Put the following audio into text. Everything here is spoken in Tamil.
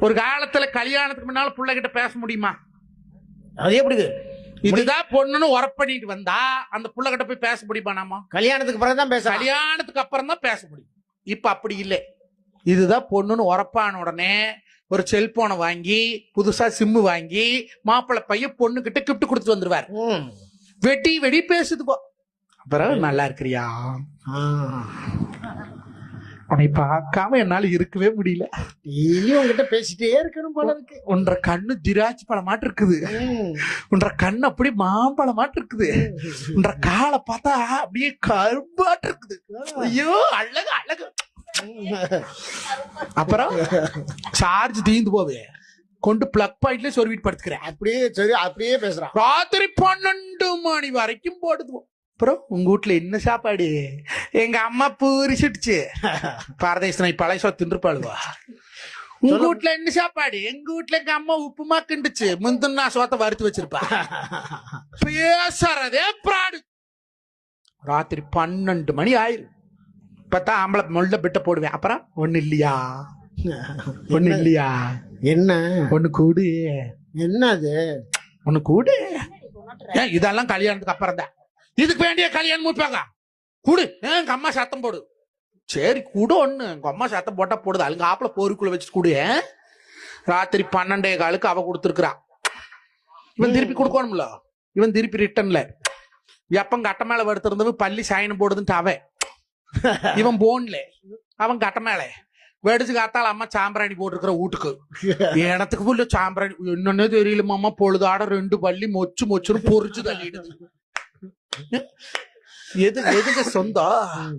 ஒரு காலத்துல கல்யாணத்துக்கு முன்னால பிள்ளைகிட்ட பேச முடியுமா? அது எப்படி? இதுதான் பொண்ணுன்னு உரப் பண்ணிட்டு வந்தா அந்த பிள்ளைகிட்ட போய் பேச முடியுமா? நாம கல்யாணத்துக்கு பிறகுதான் பேச. கல்யாணத்துக்கு அப்புறம் தான் பேச முடியும். இப்ப அப்படி இல்லை. இதுதான் பொண்ணுன்னு உரப்பான உடனே ஒரு செல்போனை வாங்கி புதுசா சிம்மு வாங்கி மாப்பிள்ளை பையன் பொண்ணு கிட்ட கிஃப்ட் கொடுத்து வந்துருவாரு. வெடி வெடி பேசுது போ. அப்புறம் நல்லா இருக்கிறியா, உன்னை பார்க்காம என்னால இருக்கவே முடியல, உங்ககிட்ட பேசிட்டே இருக்கணும் போல இருக்கு. உன்ற கண்ணு திராட்சை பழமாட்டு இருக்குது, உன்ற கண்ணு அப்படி மாம்பழமாட்டு இருக்குது, உன்ற காலை பார்த்தா அப்படியே கரும்பாட்டு இருக்குது. ஐயோ அழகு அழகு. அப்புறம் சார்ஜ் தீந்து போவே கொண்டு பிளக் பாயிண்ட்ல சொருவிட்டு படுத்துக்கிறேன். அப்படியே சரி, அப்படியே பேசுறான். ராத்திரி 12 மணி வரைக்கும் போடுது. அப்புறம் உங்க வீட்டுல என்ன சாப்பாடு? எங்க அம்மா பூரி சுட்டுச்சு. பாரதேச பழைய சோறு தின்றுப்பாளுவா. உங்க வீட்டுல என்ன சாப்பாடு? எங்க வீட்டுல எங்க அம்மா உப்புமா கிண்டுச்சு, முந்தினா சோத்த வறுத்து வச்சிருப்பா. பேசுறதே பிராடு. ராத்திரி 12 மணி ஆயிரும். இப்பதான் ஆம்பளை முள்ள பிட்ட போடுவேன். அப்புறம் ஒண்ணு இல்லையா, ஒண்ணு இல்லையா, என்ன ஒண்ணு கூடு, என்னது ஒண்ணு கூடு. ஏன் இதெல்லாம் கல்யாணத்துக்கு அப்புறம் தான். இதுக்கு வேண்டிய கல்யாணம் முடிப்பாங்க. கூடு, எங்க அம்மா சத்தம் போடு. சரி கூட ஒண்ணு, எங்க அம்மா சத்தம் போட்டா போடுது. அங்க ஆப்பல போருக்குள்ள வச்சுட்டு கூடு. ராத்திரி 12:15 அவ கொடுத்துருக்குறா. இவன் திருப்பி கொடுக்கணும்ல, இவன் திருப்பி ரிட்டன்ல. எப்ப கட்ட மேல எடுத்திருந்தவன் பள்ளி சாயனம் போடுதுன்ட்டு அவன் இவன் போன்ல, அவன் கட்ட மேல வெடிச்சு காத்தால அம்மா சாம்பிராணி போட்டுருக்கிற வீட்டுக்கு. இடத்துக்கு புள்ள சாம்பிராணி என்னன்னே தெரியல மாமா. பொழுதாட 2 பள்ளி மொச்சு மொச்சுன்னு பொறிச்சு தள்ளிடுது. எதுக்கு சொந்தம்?